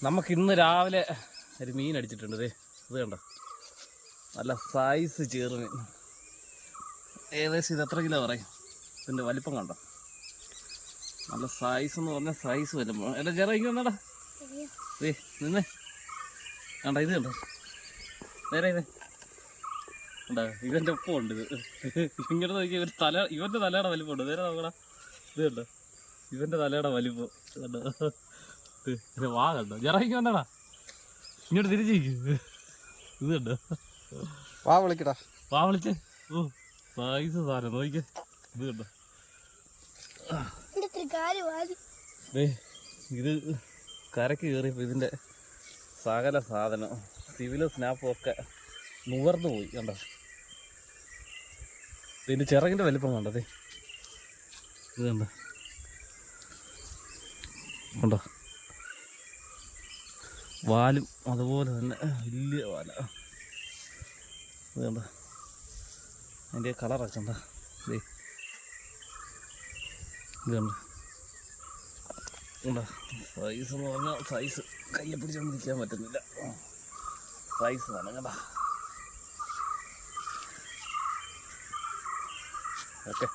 നമുക്കിന്ന് രാവിലെ ഒരു മീൻ അടിച്ചിട്ടുണ്ട്. ഇത് കണ്ടോ, നല്ല സൈസ് ചേറുമീൻ. ഏകദേശം ഇത് എത്ര കിലോ പറയും? ഇതിൻ്റെ വലിപ്പം കണ്ടോ, നല്ല സൈസ് എന്ന് പറഞ്ഞാൽ സൈസ് വലുപ്പം. എല്ലാം ചെറിയ വന്നടാ, നിന്ന് കണ്ട. ഇത് കണ്ടോ, നേരെ ഇത് കണ്ടോ, ഇവൻ്റെ ഒപ്പം ഉണ്ട്. ഇത് ഇങ്ങനെ നോക്കിയാൽ ഒരു തല, ഇവൻ്റെ തലയുടെ വലിപ്പം ഉണ്ട്. നേരെ നോക്കടാ, ഇത് കണ്ടോ, ഇവൻ്റെ തലയുടെ വലിപ്പം കണ്ടോ. വാ കണ്ടോ, ചെറിയ വന്നടാ, ഇങ്ങോട്ട് തിരിച്ചിരിക്കും. ഇത് കണ്ടോ, വാ വിളിക്കടാ, വാ വിളിച്ചേ. ഓ സൈസ് സാധനം നോക്കിക്കേ. ഇത് കണ്ടോ, ഇത് കരക്ക് കയറിയപ്പോൾ ഇതിൻ്റെ സകല സാധനം സിവിലും സ്നാപ്പും ഒക്കെ നുകർന്നു പോയി. കണ്ടോ, ഇതിൻ്റെ ചിറകിൻ്റെ വലിപ്പം കണ്ടത്. ഇത് കണ്ടോ, കണ്ടോ, വാലും അതുപോലെ തന്നെ വലിയ വാല. ഇത് കണ്ടോ, അതിൻ്റെ കളറൊക്കെ ഉണ്ടോ. ഇത് കണ്ടോ, ഉണ്ടോ സൈസ് എന്ന് പറഞ്ഞാൽ സൈസ് കയ്യെ പിടിച്ചോണ്ടിരിക്കാൻ പറ്റുന്നില്ല. സൈസ് വേണം കേട്ടോ. ഓക്കെ.